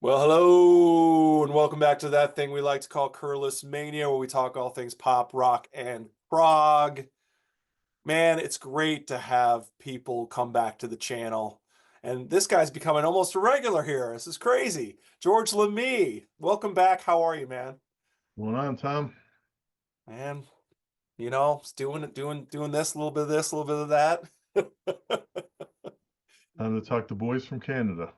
Well, hello, and welcome back to that thing we like to call Curless Mania, where we talk all things pop, rock, and prog. Man, it's great to have people come back to the channel. And this guy's becoming almost a regular here. This is crazy. George Lamie, welcome back. How are you, man? Going on, Tom? Man, it's doing this, a little bit of this, a little bit of that. Time to talk to boys from Canada.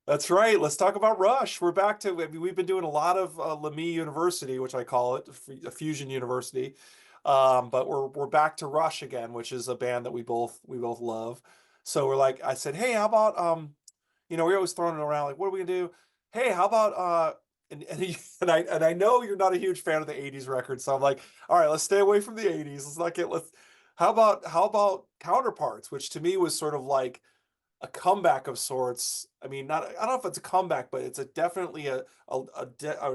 That's right. Let's talk about Rush. We're back to, I mean, we've been doing a lot of Lamie University, which I call it, a fusion university. But we're back to Rush again, which is a band that we both love. So we're like, I said, hey, how about we're always throwing it around like, what are we gonna do? Hey, how about and I know you're not a huge fan of the 80s records, so I'm like, all right, let's stay away from the 80s. Let's how about Counterparts, which to me was sort of like a comeback of sorts. I mean, not I don't know if it's a comeback, but it's definitely a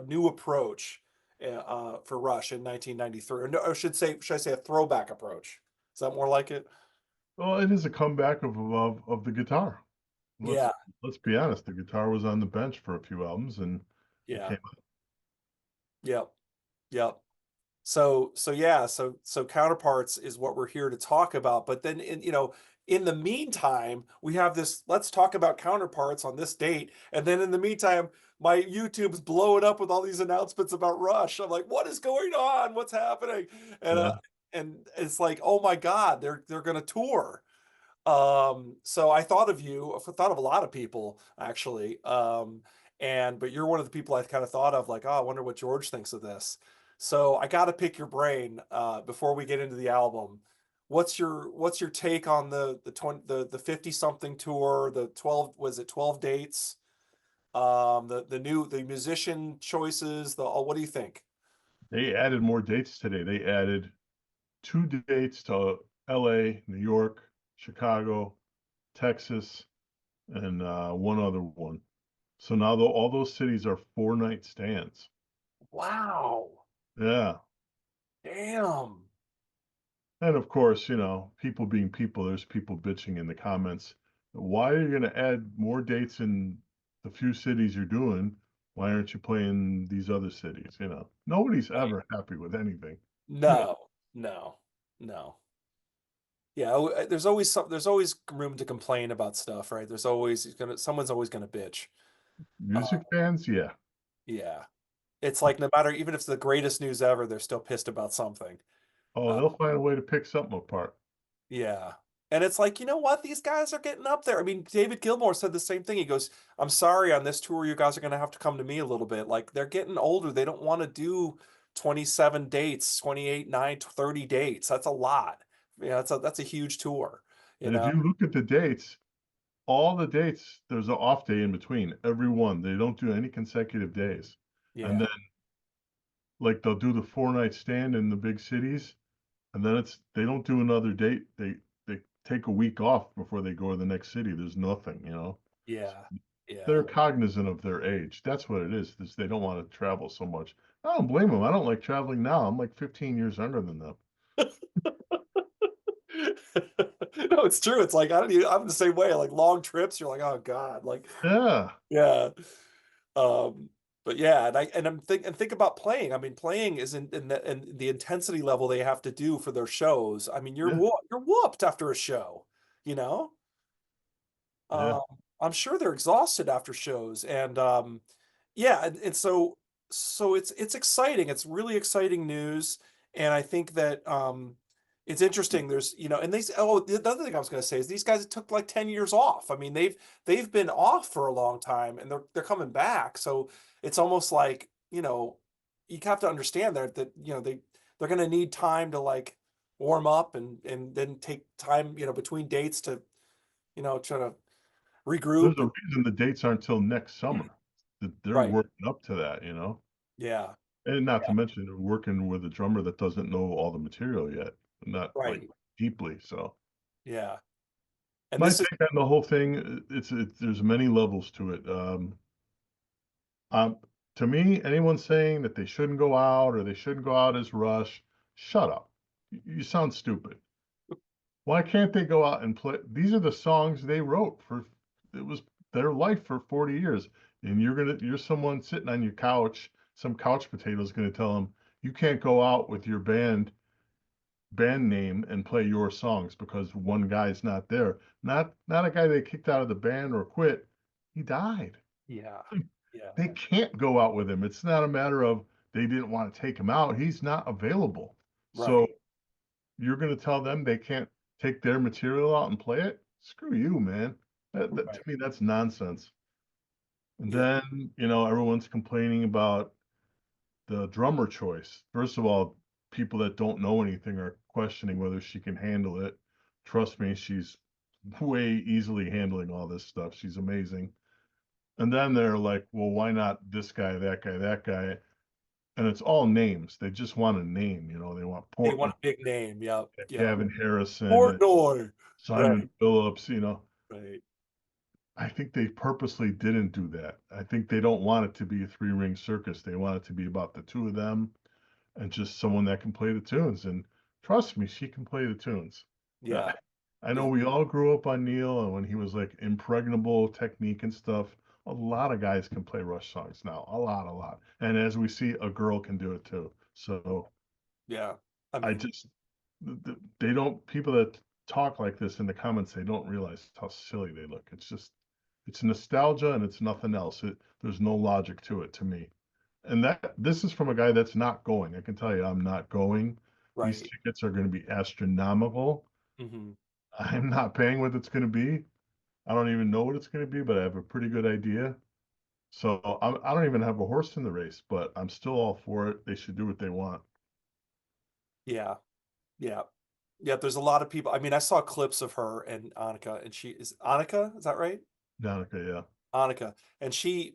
new approach for Rush in 1993. Or, no, should I say a throwback approach? Is that more like it? Well, it is a comeback of the guitar. Let's Yeah, let's be honest. The guitar was on the bench for a few albums, and it yeah, came. yep, yep. So Counterparts is what we're here to talk about. But then in the meantime, we have this, let's talk about Counterparts on this date. And then in the meantime, my YouTube's blowing up with all these announcements about Rush. I'm like, what is going on? What's happening? And Yeah, and it's like, oh my God, they're gonna tour. So I thought of you, I thought of a lot of people actually. But you're one of the people I kind of thought of like, oh, I wonder what George thinks of this. So I got to pick your brain before we get into the album. What's your take on the 50 something tour, the 12, was it 12 dates? The musician choices, what do you think? they added more dates today. They added two dates to L.A., New York, Chicago, Texas, and one other one. So now all those cities are 4 night stands. Wow. Yeah. Damn. And of course, people being people, there's people bitching in the comments. Why are you going to add more dates in the few cities you're doing? Why aren't you playing these other cities? Nobody's ever happy with anything. No, no, no. Yeah, there's always room to complain about stuff, right? Someone's always gonna bitch. Uh, Music fans, yeah. yeah. It's like no matter, even if it's the greatest news ever, they're still pissed about something. Oh, Uh, they'll find a way to pick something apart. yeah. And it's like, you know what? These guys are getting up there. I mean, David Gilmour said the same thing. He goes, I'm sorry, on this tour, you guys are gonna have to come to me a little bit. Like they're getting older. They don't want to do 27 dates, 28, 9, 30 dates. That's a lot. Yeah, that's a huge tour, you And if know? you look at the dates, all the dates, there's an off day in between every one. They don't do any consecutive days. And Yeah. then, like, they'll do the 4 night stand in the big cities, and then they don't do another date. They take a week off before they go to the next city. There's nothing. Yeah. Yeah. They're cognizant of their age. That's what it is they don't want to travel so much. I don't blame them. I don't like traveling now. I'm like 15 years younger than them. No, it's true. It's like I'm the same way. Like long trips, you're like, oh God. Like, Yeah, yeah. Um, but yeah, and think about playing. I mean, playing is in the intensity level they have to do for their shows. I mean, yeah, you're whooped after a show, you know? yeah. Um, I'm sure they're exhausted after shows. And yeah, and so it's exciting. It's really exciting news. And I think that it's interesting. And the other thing I was going to say is these guys took like 10 years off. I mean, they've been off for a long time and they're coming back. So it's almost like, you have to understand that they're going to need time to like warm up and then take time, between dates to, try to There's regroup. a reason the dates aren't till next summer. That they're Right. working up to that. Yeah. And not to Yeah. mention they're working with a drummer that doesn't know all the material yet, not like Right. deeply. So Yeah. And my this is take on the whole thing, there's many levels to it. Um, to me, anyone saying that they shouldn't go out or they shouldn't go out as Rush, shut up. You sound stupid. Why can't they go out and play? These are the songs they wrote for. It was their life for 40 years. And you're someone sitting on your couch, some couch potato is gonna tell them you can't go out with your band name and play your songs because one guy's not there. Not a guy they kicked out of the band or quit. He died. Yeah. Yeah. They can't go out with him. It's not a matter of they didn't want to take him out. He's not available. So Right. you're going to tell them they can't take their material out and play it? Screw you, man. To Right. me, that's nonsense. And Yeah. then, everyone's complaining about the drummer choice. First of all, people that don't know anything are questioning whether she can handle it. Trust me, she's way easily handling all this stuff. She's amazing. And then they're like, well, why not this guy, that guy, that guy? And it's all names. They just want a name, they want They want Portnoy, a big name. Yep. Yep. Gavin Harrison, and Portnoy. Simon Right. Phillips. Right. I think they purposely didn't do that. I think they don't want it to be a three-ring circus. They want it to be about the two of them and just someone that can play the tunes. And trust me, she can play the tunes. Uh, Yeah. I know Yeah. we all grew up on Neil and when he was like impregnable technique and stuff. A lot of guys can play Rush songs now. A lot, a lot. And as we see, a girl can do it too. So Yeah. I I mean, just, they don't, people that talk like this in the comments, they don't realize how silly they look. It's nostalgia and it's nothing else. There's no logic to it to me. And this is from a guy that's not going. I can tell you, I'm not going. These right. tickets are going to be astronomical. Hmm. I'm not paying what it's going to be. I don't even know what it's going to be, but I have a pretty good idea. So I don't even have a horse in the race, but I'm still all for it. They should do what they want. Yeah. Yeah. Yeah. There's a lot of people. I mean, I saw clips of her and Annika, and she is Annika. Is that right? Danica, yeah. Annika, and she's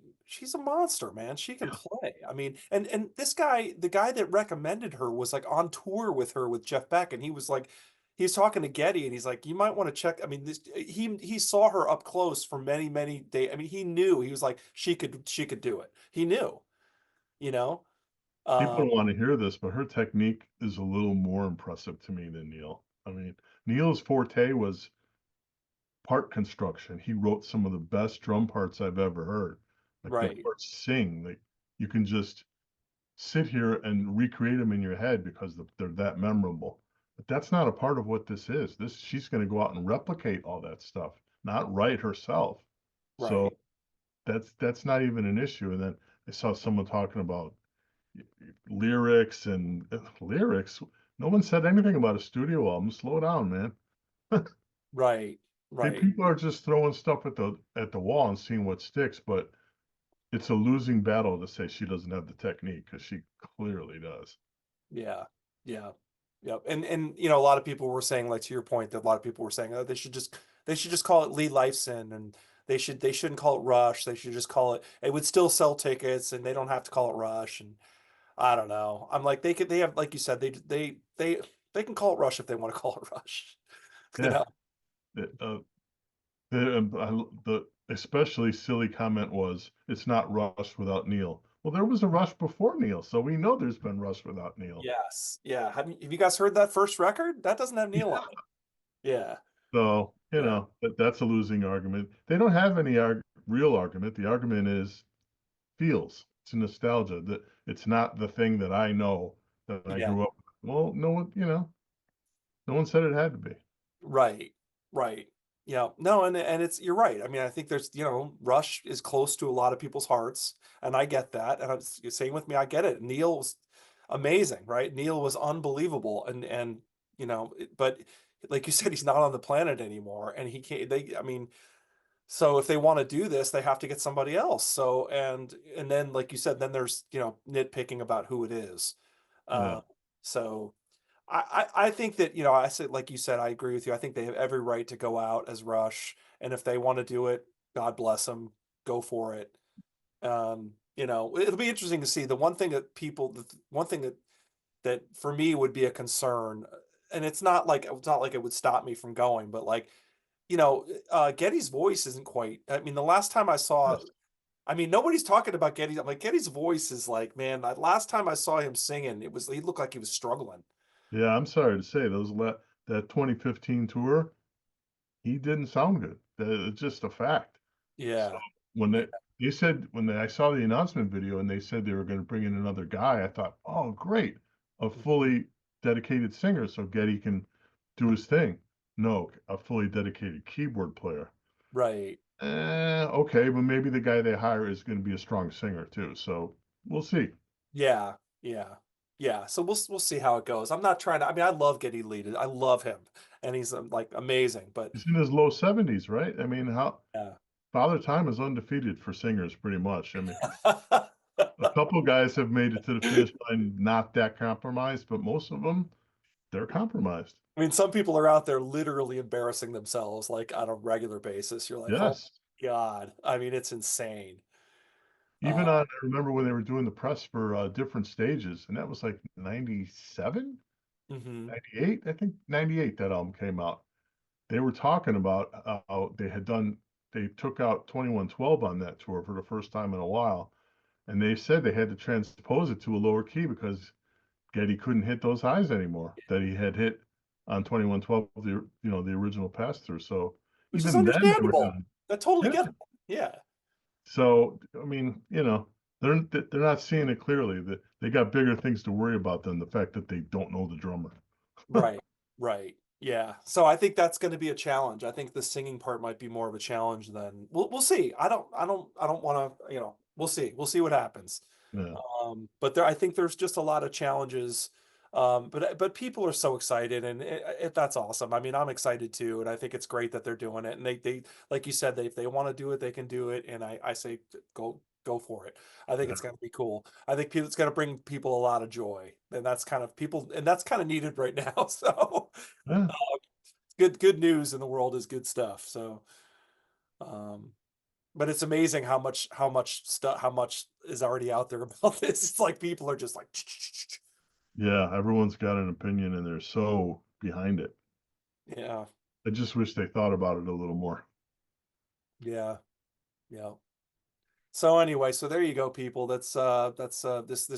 a monster, man. She can play. I mean, and this guy, the guy that recommended her was like on tour with her with Jeff Beck, and he was like, he's talking to Getty, and he's like, you might want to check. I mean, this he saw her up close for many days. I mean, he knew he was like she could do it. He knew, you know. People Um, don't want to hear this, but her technique is a little more impressive to me than Neil. I mean, Neil's forte was part construction. He wrote some of the best drum parts I've ever heard. Like the right, parts sing, like you can just sit here and recreate them in your head because they're that memorable. But that's not a part of what this is. This she's going to go out and replicate all that stuff, not write herself. So right, that's not even an issue. And then I saw someone talking about lyrics and lyrics. No one said anything about a studio album. Slow down, man. right, right. People are just throwing stuff at the wall and seeing what sticks, but it's a losing battle to say she doesn't have the technique because she clearly does. Yeah, yeah, yeah. And a lot of people were saying, like to your point, that a lot of people were saying, oh, they should just call it Lee Lifeson, and they shouldn't call it Rush. They should just call it. It would still sell tickets, and they don't have to call it Rush. And I don't know. I'm like they have, like you said, they can call it Rush if they want to call it Rush. You Yeah. know? The especially silly comment was, "It's not Rush without Neil." Well, there was a Rush before Neil, so we know there's been Rush without Neil. Yes. Yeah. Have you guys heard that first record? That doesn't have Neil on Yeah. it. Yeah. So, Yeah. that's a losing argument. They don't have any real argument. The argument is feels. It's nostalgia. That it's not the thing that I know that I Yeah. grew up with. Well, no one said it had to be. Right. Right. Yeah. No, and it's you're right. I mean, I think there's, Rush is close to a lot of people's hearts, and I get that. And you're saying with me, I get it. Neil was amazing, right? Neil was unbelievable, and but like you said, he's not on the planet anymore, and he can't. I mean, so if they want to do this, they have to get somebody else. So and then like you said, then there's nitpicking about who it is. Yeah, Uh, so. I think that, I said, like you said, I agree with you. I think they have every right to go out as Rush. And if they want to do it, God bless them, go for it. It'll be interesting to see. The one thing that for me would be a concern, and it's not like it would stop me from going, but like, Getty's voice isn't quite, I mean, the last time I saw, yes, I mean, nobody's talking about Getty. I'm like, Getty's voice is like, man, last time I saw him singing, he looked like he was struggling. yeah. I'm sorry to say that 2015 tour, he didn't sound good. It's just a fact. So Yeah. when Yeah. they said I saw the announcement video and they said they were going to bring in another guy, I thought, oh, great, a fully dedicated singer so Getty can do his thing. No, a fully dedicated keyboard player. Right. Okay, but maybe the guy they hire is going to be a strong singer too. So we'll see. Yeah. Yeah. Yeah. So we'll see how it goes. I'm not trying to, I mean, I love Geddy Lee. I love him and he's like amazing, but He's in his low 70s, right? I mean, how yeah. Father Time is undefeated for singers, pretty much. I mean, a couple guys have made it to the finish line not that compromised, but most of them, they're compromised. I mean, some people are out there literally embarrassing themselves like on a regular basis. You're like, oh Yes. my God. I mean, it's insane. Even Uh, on, I remember when they were doing the press for different stages, and that was like 97, mhm. 98. I think 98 that album came out. They were talking about how they took out 2112 on that tour for the first time in a while. And they said they had to transpose it to a lower key because Getty couldn't hit those highs anymore that he had hit on 2112, the original pass through. So Which is even then they were understandable. doing, I totally yeah. get it. Yeah. So I mean, they're not seeing it clearly. That they got bigger things to worry about than the fact that they don't know the drummer. Right. Right. Yeah. So I think that's going to be a challenge. I think the singing part might be more of a challenge than we'll see. I don't want to, we'll see. We'll see what happens. Yeah, But there, I think there's just a lot of challenges. But people are so excited, and that's awesome. I mean, I'm excited too, and I think it's great that they're doing it. And they like you said, if they want to do it, they can do it. And I say go for it. I think yeah, it's going to be cool. I think it's going to bring people a lot of joy, and that's kind of people, and that's kind of needed right now. So yeah. good news in the world is good stuff. So. Um, but it's amazing how much is already out there about this. It's like people are just like, Yeah, everyone's got an opinion and they're so behind it. yeah, I just wish they thought about it a little more. yeah, yeah. So anyway, so there you go, people. This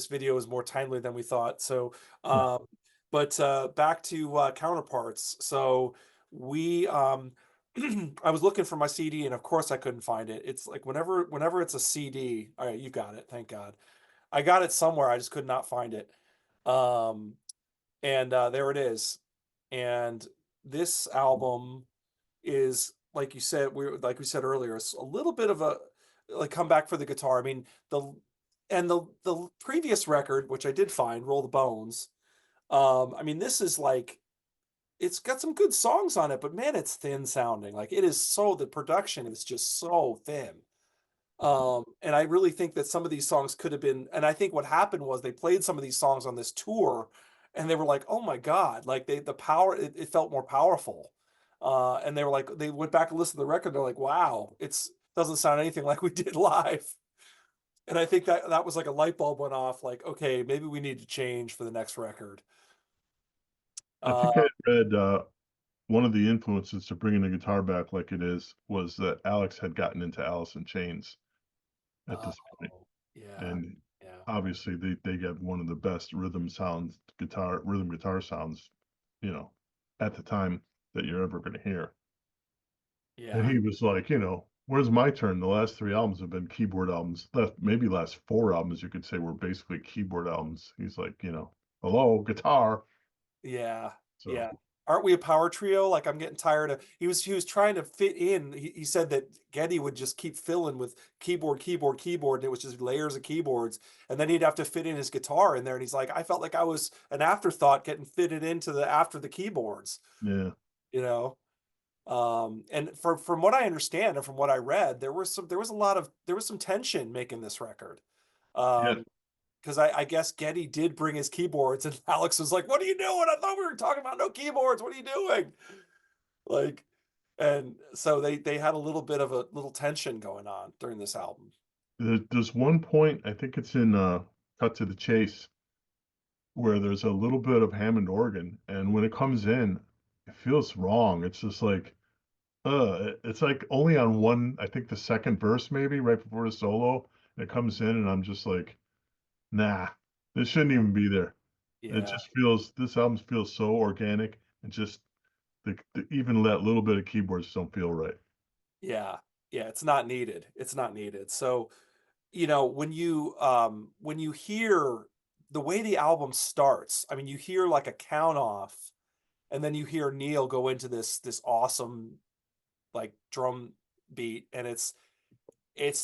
video is more timely than we thought. So um, but back to counterparts. So we I was looking for my CD and of course I couldn't find it. It's like whenever it's a CD. All right, you got it. Thank God. I got it somewhere. I just could not find it. Um, and there it is. And this album is like you said, like we said earlier, it's a little bit of a like comeback for the guitar. I mean, the previous record, which I did find, Roll the Bones. I mean, this is like it's got some good songs on it, but man, it's thin sounding. Like it is so the production is just so thin. And I really think that some of these songs could have been, and I think what happened was they played some of these songs on this tour and they were like, oh my God, like the power, it felt more powerful. And they were like, they went back and listened to the record. They're like, wow, it's doesn't sound anything like we did live. And I think that was like a light bulb went off, like, okay, maybe we need to change for the next record. I Uh, think I read one of the influences to bringing the guitar back like it is was that Alex had gotten into Alice in Chains at this point, oh, yeah, and yeah, obviously they get one of the best rhythm guitar sounds, you know, at the time that you're ever going to hear. And yeah, he was like, where's my turn? The last three albums have been keyboard albums. Maybe last four albums you could say were basically keyboard albums. He's like, hello, guitar. yeah, So yeah. Aren't we a power trio? Like I'm getting tired of he was trying to fit in. He said that Geddy would just keep filling with keyboard, and it was just layers of keyboards. And then he'd have to fit in his guitar in there. And he's like, I felt like I was an afterthought getting fitted into the after the keyboards, yeah, you know? And from what I understand and from what I read, there was some tension making this record. yeah. Um, because I guess Getty did bring his keyboards, and Alex was like, "What are you doing? I thought we were talking about no keyboards. What are you doing?" Like, and so they had a little bit of a little tension going on during this album. There's one point I think it's in Cut to the Chase where there's a little bit of Hammond organ, and when it comes in, it feels wrong. It's just like, it's like only on one, I think the second verse maybe right before the solo, and it comes in, and I'm just like, nah, this shouldn't Yeah, even be there. yeah, This album feels so organic and just even that little bit of keyboards don't feel right. yeah, Yeah, it's not needed. It's not needed. So, when you hear the way the album starts, I mean, you hear like a count off, and then you hear Neil go into this awesome like drum beat, and it's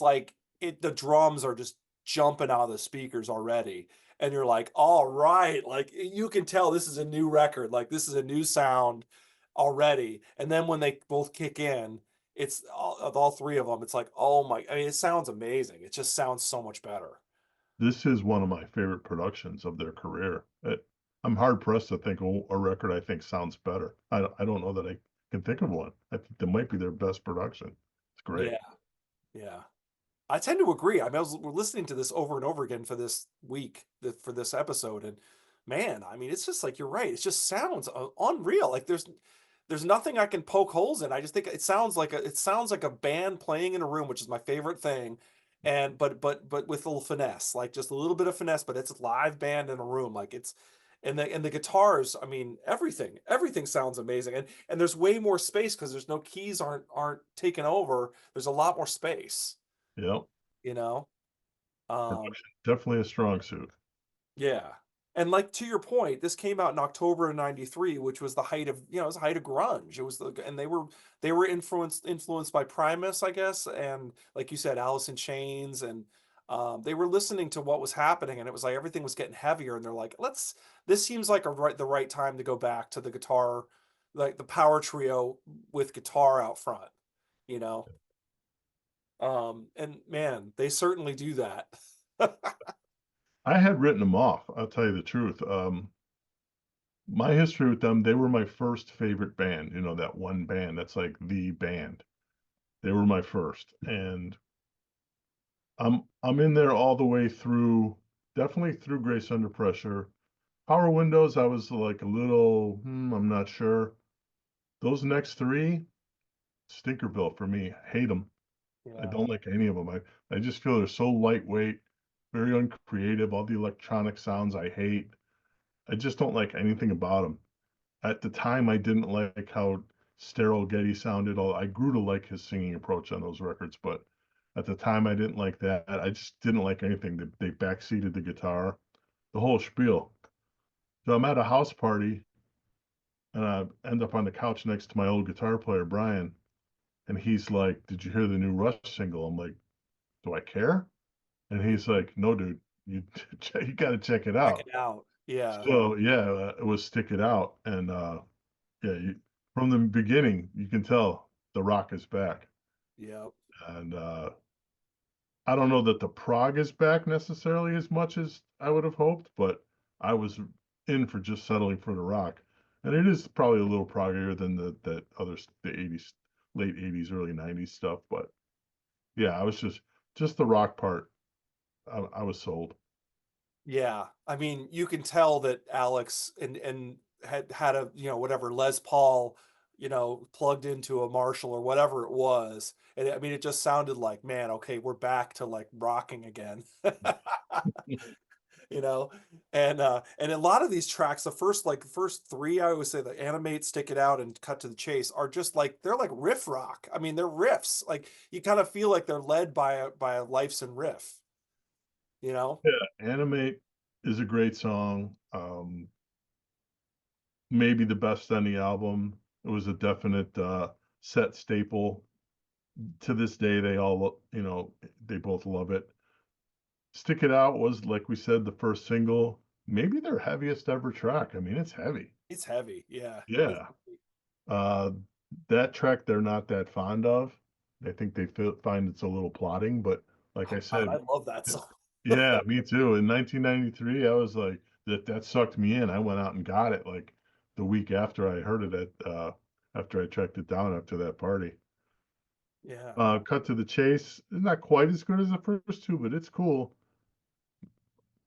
like the drums are just jumping out of the speakers already, and you're like, all right, like you can tell this is a new record, like this is a new sound already. And then when they both kick in, it's all three of them, it's like, oh my, I mean, it sounds amazing. It just sounds so much better. This is one of my favorite productions of their career. I'm hard pressed to think a record I think sounds better. I don't know that I can think of one. I think that might be their best production. It's great. Yeah, yeah. I tend to agree. I mean, we're listening to this over and over again for this week, for this episode, and man, I mean, it's just like you're right. It just sounds unreal. Like there's nothing I can poke holes in. I just think it sounds like a band playing in a room, which is my favorite thing. And but with a little finesse, like just a little bit of finesse, but it's a live band in a room. Like it's and the guitars, I mean, everything sounds amazing. And there's way more space because there's no keys aren't taken over. There's a lot more space, Yep. you know? Um, Production. Definitely a strong suit. yeah. And like to your point, this came out in October of '93, which was the height of, it was the height of grunge. It was and they were influenced by Primus, I guess, and like you said, Alice in Chains, and they were listening to what was happening, and it was like everything was getting heavier, and they're like, this seems like the right time to go back to the guitar, like the power trio with guitar out front, you know? And man, they certainly do that. I had written them off. I'll tell you the truth. My history with them, they were my first favorite band. You know, that one band that's like the band. They were my first, and I'm in there all the way through. Definitely through Grace Under Pressure. Power Windows, I was like a little, I'm not sure. Those next three, Stinkerville for me. Hate them. I Yeah. don't like any of them. I just feel they're so lightweight, very uncreative. All the electronic sounds I hate. I just don't like anything about them. At the time, I didn't like how sterile Getty sounded. I grew to like his singing approach on those records, but at the time, I didn't like that. I just didn't like anything. They backseated the guitar, the whole spiel. So I'm at a house party and I end up on the couch next to my old guitar player, Brian, and he's like, "Did you hear the new Rush single?" I'm like, "Do I care?" And he's like, "No, dude, you you got to check it Check out." it out. Yeah. So yeah, it was "Stick It Out," and yeah, from the beginning you can tell the rock is back, Yep. and I don't know that the prog is back necessarily as much as I would have hoped, but I was in for just settling for the rock, and it is probably a little proggier than the 80s, late 80s, early 90s stuff, but yeah, I was just the rock part. I was sold. Yeah. I mean, you can tell that Alex and had a, whatever Les Paul, plugged into a Marshall or whatever it was. And I mean, it just sounded like, man, okay, we're back to like rocking again. you know and a lot of these tracks, the first three, I always say, the Animate, Stick It Out, and Cut to the Chase, are just like, they're like riff rock. I mean, they're riffs, like you kind of feel like they're led by a Lifeson riff, you know Yeah, "Animate" is a great song. Maybe the best on the album. It was a definite set staple. To this day, they all, they both love it. Stick It Out was, like we said, the first single, maybe their heaviest ever track. I mean, it's heavy. it's heavy, yeah. It's Yeah. Uh, that track they're not that fond of. I think they find it's a little plotting, but like I God, said, I love that song. yeah, me too. In 1993, I was like, that sucked me in. I went out and got it like the week after I heard it after I tracked it down after that party. Yeah, Cut to the Chase, not quite as good as the first two, but it's cool.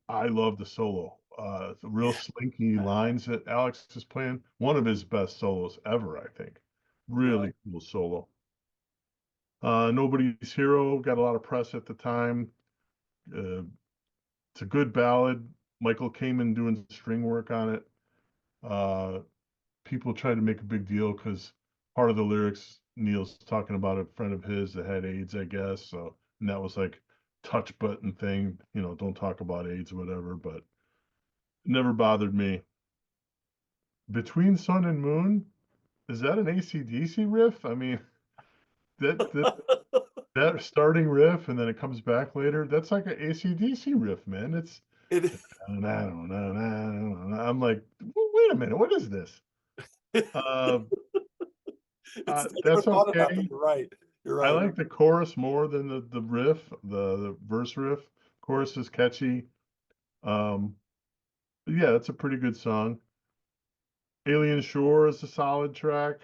I love the solo. The real yeah, slinky lines that Alex is playing. One of his best solos ever, I think. yeah. Really cool solo. Nobody's Hero got a lot of press at the time. Uh, it's a good ballad. Michael Kamen doing string work on it. Uh, People try to make a big deal because part of the lyrics Neil's talking about a friend of his that had AIDS, I guess. So, and that was like touch button thing, don't talk about AIDS or whatever, but it never bothered me. Between Sun and Moon, is that an AC/DC riff? I mean, that that that starting riff and then it comes back later, that's like an AC/DC riff, man. It's It, I'm like, wait a minute, what is this? Uh, it's I never that's thought of that, but okay. you're right. You're I right. like the chorus more than the riff, the verse riff. Chorus is catchy. Um, yeah, that's a pretty good song. Alien Shore is a solid track.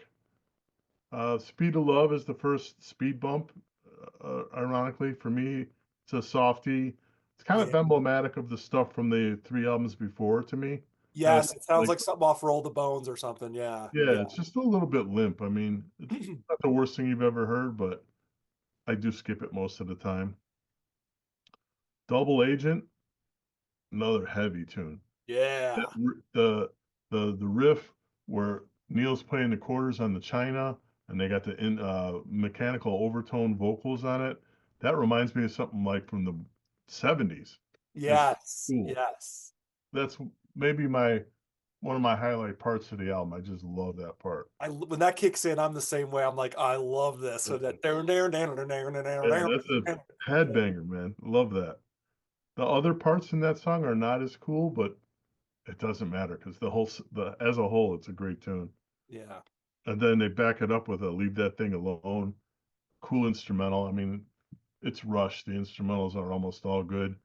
Speed of Love is the first speed bump. Ironically, for me, it's a softie. It's kind Yeah. of emblematic of the stuff from the three albums before to me. Yes, it sounds Like, like something off Roll the Bones or something. Yeah. yeah, Yeah. it's just a little bit limp. I mean, it's not the worst thing you've ever heard, but I do skip it most of the time. Double Agent, another heavy tune. That Yeah. the riff where Neil's playing the quarters on the China and they got the mechanical overtone vocals on it. That reminds me of something like from the 70s. It's Yes. cool. Yes. That's maybe my one of my highlight parts of the album. I just love that part. When that kicks in, I'm the same way. I'm like, I love this. So that there, there, there, there, there, there, Yeah, there. that's a headbanger, man. Love that. The other parts in that song are not as cool, but it doesn't matter because the as a whole, it's a great tune. Yeah. And then they back it up with a "Leave That Thing Alone." Cool instrumental. I mean, it's Rush. The instrumentals are almost all good.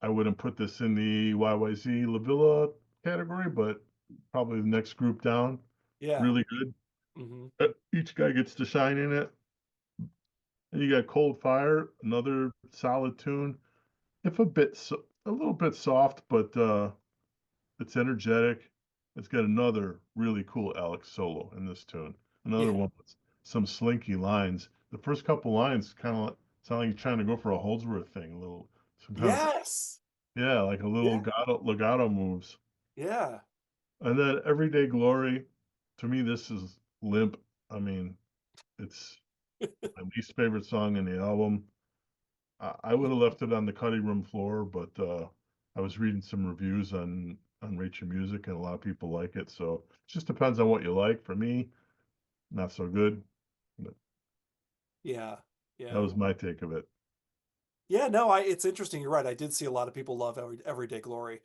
I wouldn't put this in the YYZ La Villa category, but probably the next group down. Yeah. Really good. Hmm. Each guy gets to shine in it. And you got Cold Fire, another solid tune. If a little bit soft, but it's energetic. It's got another really cool Alex solo in this tune. Another Yeah. one with some slinky lines. The first couple lines kind of sound like you're trying to go for a Holdsworth thing, a little, some kind of, Yes. yeah, like a little Yeah. legato moves. Yeah. And then Everyday Glory, to me, this is limp. I mean, it's my least favorite song in the album. I would have left it on the cutting room floor, but I was reading some reviews on Rate Your Music, and a lot of people like it. So it just depends on what you like. For me, not so good. But Yeah. that Yeah. was my take of it. Yeah. No, it's interesting. You're right. I did see a lot of people love Everyday Glory.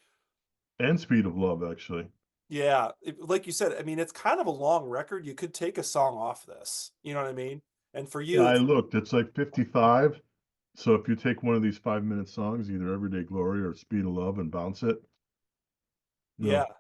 And Speed of Love, actually. Yeah. Like you said, I mean, it's kind of a long record. You could take a song off this. You know what I mean? And for Yeah, you, I it's, looked. It's like 55. So if you take one of these 5 minute songs, either Everyday Glory or Speed of Love, and bounce it, you yeah. know, it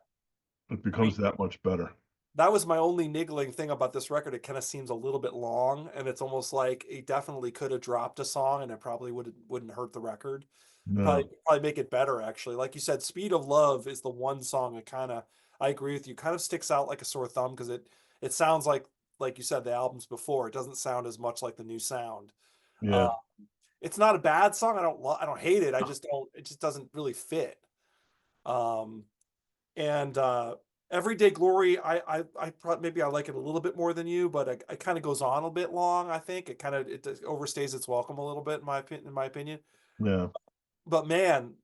I mean, becomes that much better. that was my only niggling thing about this record. It kind of seems a little bit long, and it's almost like he definitely could have dropped a song, and it probably wouldn't hurt the record. No, Probably make it better, actually. Like you said, "Speed of Love" is the one song that kind of, I agree with you, kind of sticks out like a sore thumb because it sounds like you said, the albums before. It doesn't sound as much like the new sound. Uh, yeah, it's not a bad song. I don't hate it. I just don't. It just doesn't really fit. Um, and Everyday Glory, maybe I like it a little bit more than you, but it kind of goes on a bit long. I think it overstays its welcome a little bit in my opinion. yeah, But man,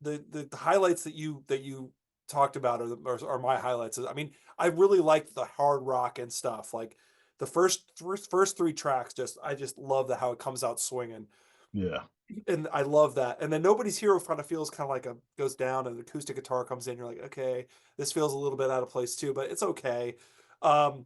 the highlights that you talked about are my highlights. I mean, I really liked the hard rock and stuff. Like the first three tracks, I just love how it comes out swinging, yeah, and I love that. And then Nobody's Hero kind of feels kind of like a goes down, and the acoustic guitar comes in. You're like, okay, this feels a little bit out of place too, but it's okay. Um,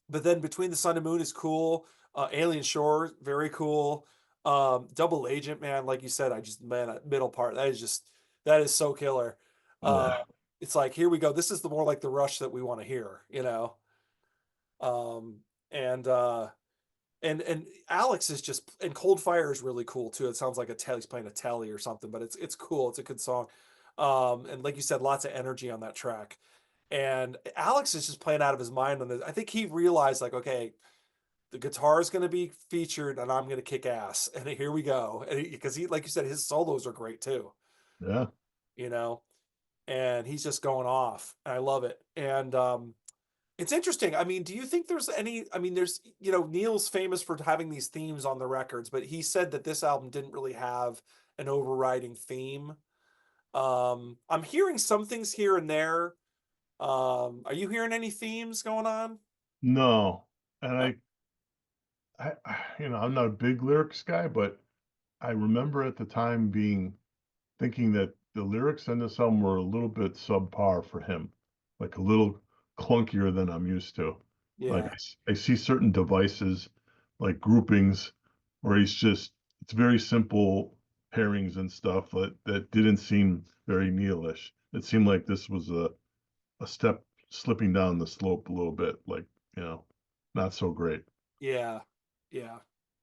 but then Between the Sun and Moon is cool. Alien Shore, very cool. Double Agent, man, like you said, that middle part, that is so killer. Uh, yeah, it's like, here we go. This is the more like the Rush that we want to hear, you know. Um, and and Alex is just and Cold Fire is really cool too. It sounds like he's playing a telly or something, but it's cool. It's a good song. And like you said, lots of energy on that track. And Alex is just playing out of his mind on this. I think he realized like, okay, the guitar is going to be featured and I'm going to kick ass. And here we go. And because like you said, his solos are great too, yeah. you know, and he's just going off. And I love it. And It's interesting. I mean, do you think there's any, I mean, there's, Neil's famous for having these themes on the records, but he said that this album didn't really have an overriding theme. I'm hearing some things here and there. Are you hearing any themes going on? No, and No. I'm not a big lyrics guy, but I remember at the time thinking that the lyrics in this album were a little bit subpar for him, like a little clunkier than I'm used to. Like Yeah. I see certain devices, like groupings, where it's very simple pairings and stuff that didn't seem very Neilish. It seemed like this was a step slipping down the slope a little bit, like, you know, not so great. Yeah. Yeah.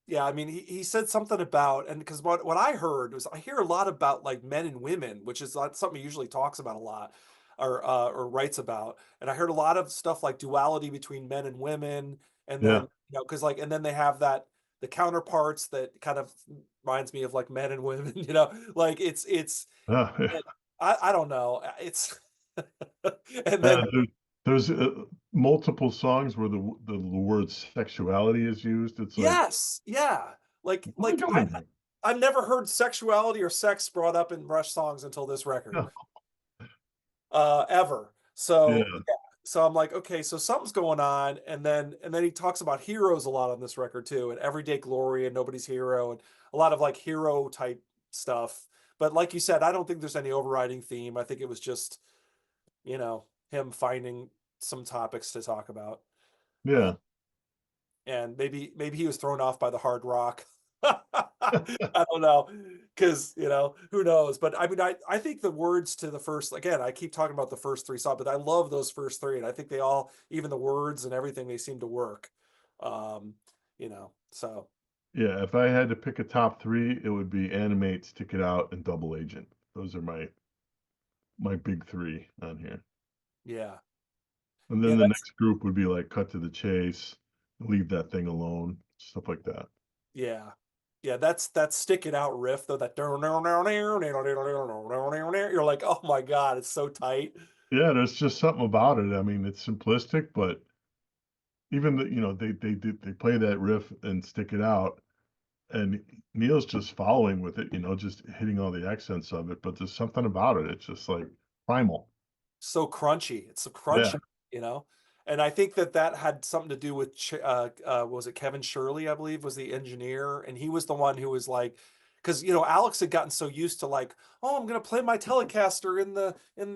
Yeah, I mean, he said something about, and because what I heard was, I hear a lot about like men and women, which is not something he usually talks about a lot, or writes about. And I heard a lot of stuff like duality between men and women, and then Yeah. because like, and then they have that the counterparts that kind of reminds me of like men and women, like it's Yeah. and I don't know, it's and then Uh, there, there's multiple songs where the word sexuality is used. It's like, yes, yeah, what are we doing here? I've never heard sexuality or sex brought up in Rush songs until this record, Yeah, ever. So yeah, yeah, so I'm like, okay, so something's going on, and then he talks about heroes a lot on this record too, and Everyday Glory and Nobody's Hero, and a lot of like hero type stuff. But like you said, I don't think there's any overriding theme. I think it was just him finding some topics to talk about. Uh, yeah. and maybe he was thrown off by the hard rock. I don't know, because who knows? But I mean, I think the words to the first, again, I keep talking about the first three songs, but I love those first three, and I think they all, even the words and everything, they seem to work. So Yeah, if I had to pick a top three, it would be Animate, Stick It Out, and Double Agent. Those are my big three on here. yeah, And yeah, then the that's next group would be like Cut to the Chase, Leave That Thing Alone, stuff like that. yeah, yeah, that's that stick it out riff though. That you're like, oh my god, it's so tight. Yeah, there's just something about it. I mean, it's simplistic, but even they play that riff and stick it out, and Neil's just following with it, just hitting all the accents of it. But there's something about it. It's just like primal. So crunchy. It's so Yeah, crunchy, you know? And I think that that had something to do with, was it Kevin Shirley, I believe, was the engineer. And he was the one who was like, because, Alex had gotten so used to like, oh, I'm going to play my Telecaster and I'm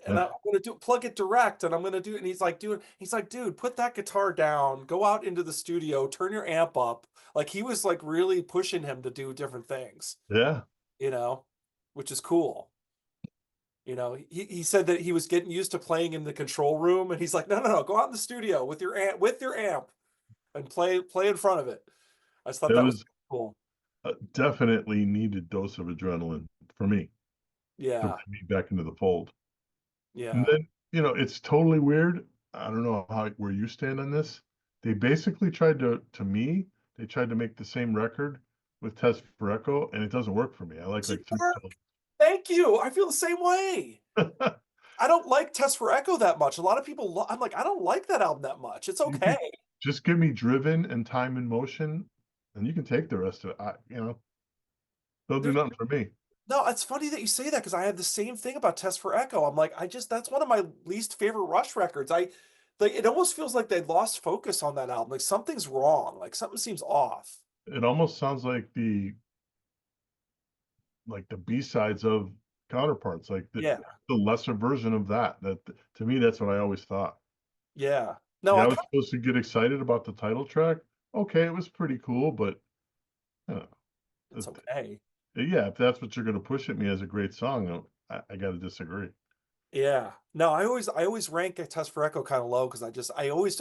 yeah, going to plug it direct and I'm going to do it. And he's like, dude, put that guitar down, go out into the studio, turn your amp up. Like he was like really pushing him to do different things, yeah. you know, which is cool. He said that he was getting used to playing in the control room, and he's like, no, no, no, go out in the studio with your amp and play in front of it. I just thought It that was was cool. a definitely needed dose of adrenaline for me to Yeah, bring me back into the fold. And yeah. then, it's totally weird. I don't know where you stand on this. They basically they tried to make the same record with Test for Echo, and it doesn't work for me. I like Doesn't three work. Thank you. I feel the same way. songs. I don't like Test for Echo that much. A lot of people, I'm like, I don't like that album that much. It's You okay. could just give me Driven and Time in Motion, and you can take the rest of it. They'll do There's nothing for me. no, it's funny that you say that because I had the same thing about Test for Echo. I'm like, that's one of my least favorite Rush records. It almost feels like they lost focus on that album. Like something's wrong. Like something seems off. It almost sounds like the B-sides of Counterparts, like Yeah, the lesser version of that. That to me, that's what I always thought. yeah. No, Yeah, I was supposed to get excited about the title track. Okay, it was pretty cool, but uh, it's it- okay. yeah, if that's what you're going to push at me as a great song, I got to disagree. Yeah. No, I always rank a Test for Echo kind of low because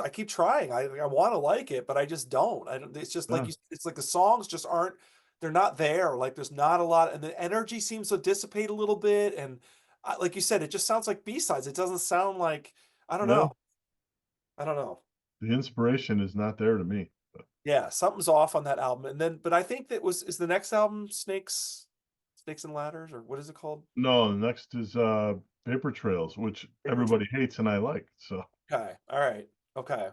I keep trying. I want to like it, but I just don't. I don't. It's just like Yeah, it's like the songs just aren't. They're not there. Like there's not a lot, and the energy seems to dissipate a little bit. And like you said, it just sounds like B-sides. It doesn't sound like I don't know. no, I don't know. the inspiration is not there to me. But Yeah, something's off on that album. But I think that was is the next album Snakes and Ladders, or what is it called? no, the next is Paper Trails, which Paper. everybody hates and I like. So Okay. All right. Okay.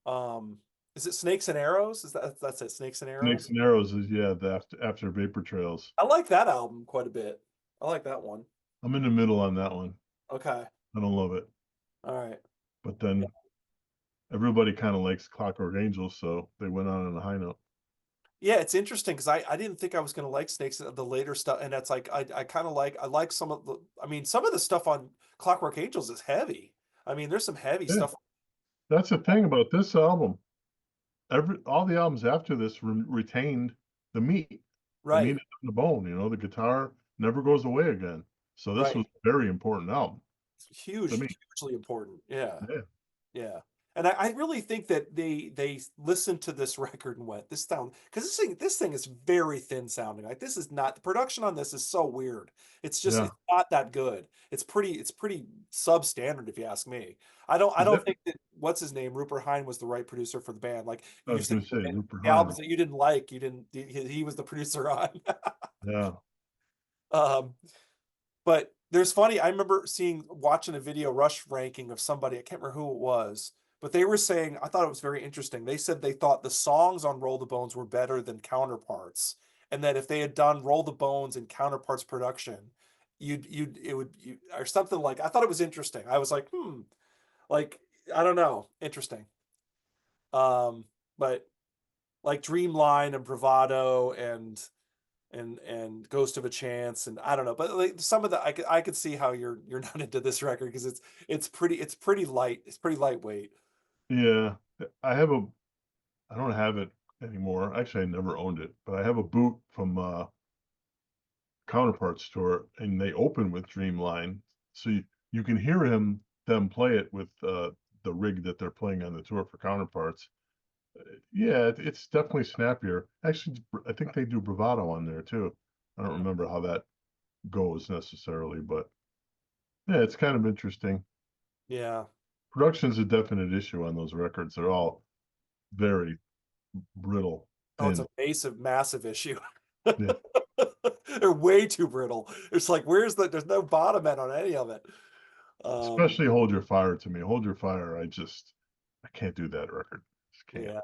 Um, is it Snakes and Arrows? Is that's it? Snakes and Snakes Arrows? and Arrows is, yeah, the after Vapor Trails. I like that album quite a bit. I like that one. I'm in the middle on that one. Okay. I don't love it, All right. but then everybody kind of likes Clockwork Angels, so they went on a high note. Yeah, it's interesting because I didn't think I was gonna like Snakes the later stuff, and that's like I kind of like I like some of the I mean some of the stuff on Clockwork Angels is heavy. I mean, there's some heavy Yeah, stuff. that's the thing about this album. All the albums after this retained the meat, the meat Right, on the bone. The guitar never goes away again. So this right. was a very important album It's to me. hugely important. Yeah. Yeah, Yeah. And I really think that they listened to this record and went, this sound because this thing is very thin sounding. Like this is not the production on this is so weird. It's just yeah. it's not that good. It's pretty substandard if you ask me. I Is don't that? think that what's his name, Rupert Hine was the right producer for the band. Like I you was said going to say Rupert the albums Hine. that you didn't like, he was the producer on. Yeah, Um but there's funny, I remember watching a video Rush ranking of somebody, I can't remember who it was, but they were saying, I thought it was very interesting. They said they thought the songs on Roll the Bones were better than Counterparts, and that if they had done Roll the Bones and Counterparts production, or something like, I thought it was interesting. I was like, like, I don't know, interesting. But like Dreamline and Bravado and Ghost of a Chance and I don't know, but like some of the I could see how you're not into this record because it's pretty light. It's pretty lightweight. yeah. I have a. I don't have it anymore. Actually, I never owned it, but I have a boot from Counterparts tour, and they open with Dreamline, so you can hear them play it with the rig that they're playing on the tour for Counterparts. Yeah, it's definitely snappier. Actually, I think they do Bravado on there too. I don't remember how that goes necessarily, but yeah, it's kind of interesting. Yeah. Production's a definite issue on those records. They're all very brittle, Oh, it's a thin. massive issue. Yeah, They're way too brittle. It's like there's no bottom end on any of it. Um, especially Hold Your Fire to me. Hold Your Fire, I can't do that record. Just can't. yeah,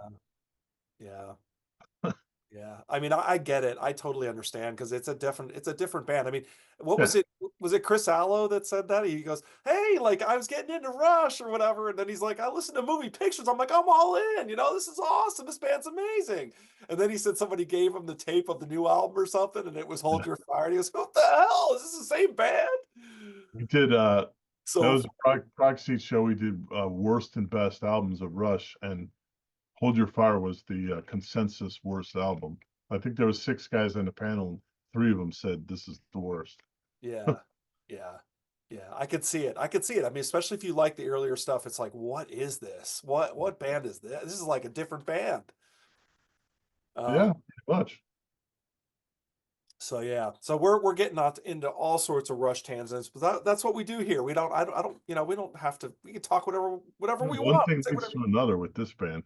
yeah. Yeah, I mean, I get it. I totally understand because it's a different band. I mean, what was Yeah, it? Was it Chris Allo that said that? He goes, "Hey, like I was getting into Rush or whatever," and then he's like, "I listened to movie pictures. I'm like, I'm all in. This is awesome. This band's amazing." And then he said somebody gave him the tape of the new album or something, and it was Hold yeah. Your Fire. And he goes, "What the hell? Is this the same band?" We did that So was a Seat show. We did worst and best albums of Rush, and Hold Your Fire was the consensus worst album. I think there was six guys on the panel, and three of them said this is the worst. yeah, yeah, yeah. I could see it. I could see it. I mean, especially if you like the earlier stuff, it's like, what is this? What band is this? This is like a different band. Yeah, Um, pretty much. so yeah, so we're getting out into all sorts of Rush tangents, but that's what we do here. We don't, I don't, we don't have to. We can talk whatever Yeah, we one want. thing Say leads whatever. to another with this band.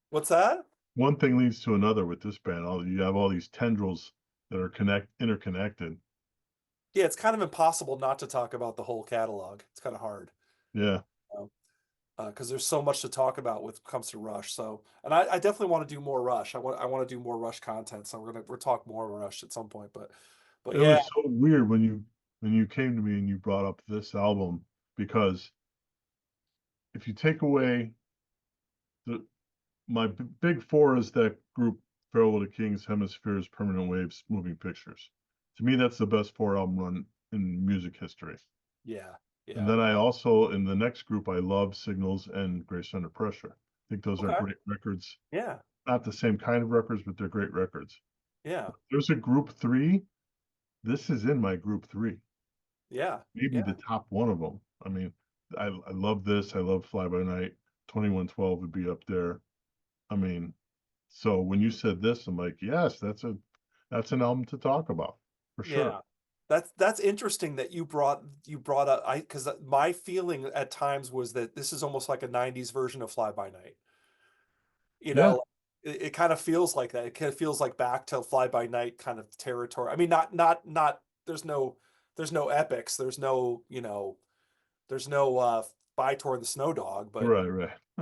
What's that? One thing leads to another with this band. You have all these tendrils that are interconnected. Yeah, it's kind of impossible not to talk about the whole catalog. It's kind of hard. Yeah, Because there's so much to talk about with comes to Rush. So, and I definitely want to do more Rush. I want to do more Rush content. So we'll talk more Rush at some point. But it yeah, was so weird when you came to me and you brought up this album, because if you take away the my big four is that group: Farewell to Kings, Hemispheres, Permanent Waves, Moving Pictures. To me, that's the best four-album run in music history. yeah, And yeah. then I also, in the next group, I love Signals and Grace Under Pressure. I think those are Okay. great records. Yeah, Not the same kind of records, but they're great records. yeah, There's a group three. This is in my group three, yeah, maybe the yeah, top one of them. I mean, I love this. I love Fly By Night. 2112 would be up there. I mean, so when you said this, I'm like, yes, that's an album to talk about for sure. yeah. That's interesting that you brought up I because my feeling at times was that this is almost like a '90s version of Fly By Night. You Yeah, know, it kind of feels like that. It kind of feels like back to Fly By Night kind of territory. I mean, not. There's no epics. There's no there's no By Toward the Snow Dog, Right,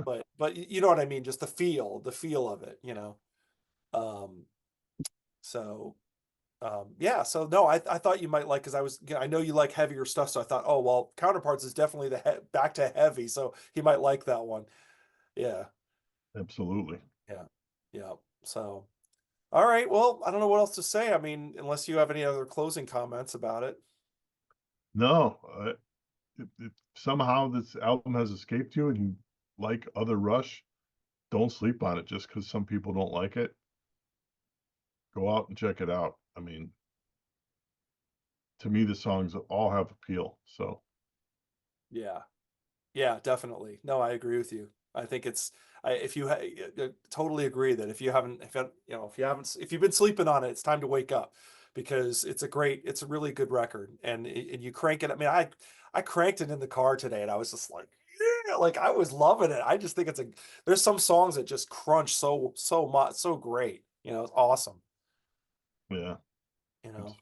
right. but you know what I mean, just the feel of it, you know. Um, so yeah, so no, I thought you might like, because I know you like heavier stuff, so I thought, oh well, Counterparts is definitely back to heavy, so he might like that one. Yeah, Absolutely. yeah, yeah. So all right, well, I don't know what else to say. I mean, unless you have any other closing comments about it. No, if somehow this album has escaped you and you like other Rush, don't sleep on it just because some people don't like it. Go out and check it out. I mean, to me, the songs all have appeal. So, Yeah. Yeah, definitely. No, I agree with you. I think it's if you totally agree that if you've been sleeping on it, it's time to wake up, because it's a really good record, and you crank it. I mean, I cranked it in the car today, and I was just like, yeah, like I was loving it. I just think there's some songs that just crunch so much, so great. You know, it's awesome. yeah, You know. absolutely.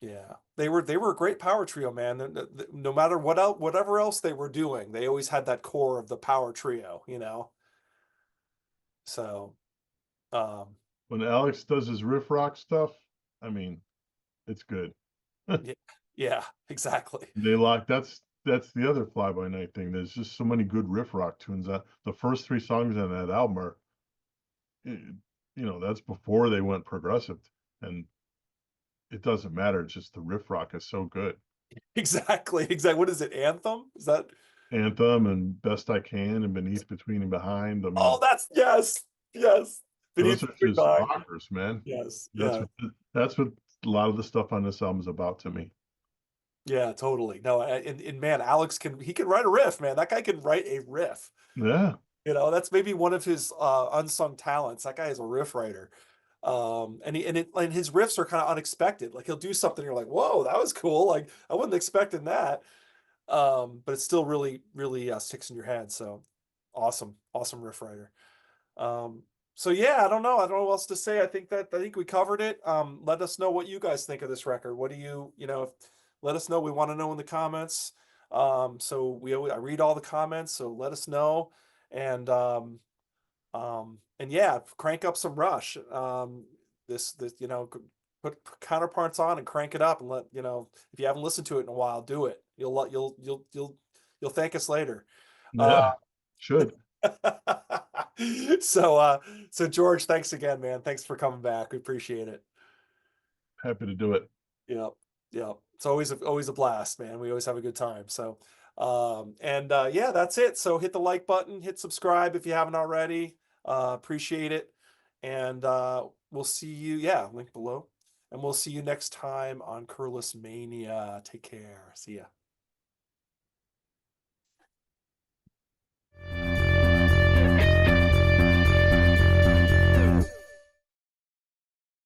Yeah, they were a great power trio, man. No matter whatever else they were doing, they always had that core of the power trio, you know. So, um, When Alex does his riff rock stuff, I mean, it's good. yeah, yeah, exactly. They like that's the other fly by night thing. There's just so many good riff rock tunes. The first three songs on that album are, eh, that's before they went progressive, and it doesn't matter. It's just the riff rock is so good. Exactly, exactly. What is it? Anthem? Is that? Anthem and Best I Can and Beneath, Between and Behind. I Oh, mean, that's yes, yes. those Beneath are the just Nine. rockers, man. Yes, That's yeah, what that's what a lot of the stuff on this album is about to me. yeah, totally. No, and man, Alex can write a riff, man. That guy can write a riff. Yeah, You know, that's maybe one of his unsung talents. That guy is a riff writer. And his riffs are kind of unexpected. Like he'll do something, you're like, whoa, that was cool. Like I wasn't expecting that. But it still really sticks in your head. So awesome, awesome riff writer. Um, so yeah, I don't know what else to say. I think we covered it. Let us know what you guys think of this record. What do let us know. We want to know in the comments. I read all the comments, so let us know. And and yeah, crank up some Rush. This put Counterparts on and crank it up, and if you haven't listened to it in a while, do it. You'll thank us later. Uh, yeah, should. so so George, thanks again, man. Thanks for coming back. We appreciate it. Happy to do it. Yep. Yep. It's always a blast, man. We always have a good time. So and yeah, that's it. So hit the like button, hit subscribe if you haven't already. Appreciate it. And we'll see you, yeah, link below. And we'll see you next time on Curless Mania. Take care. See ya.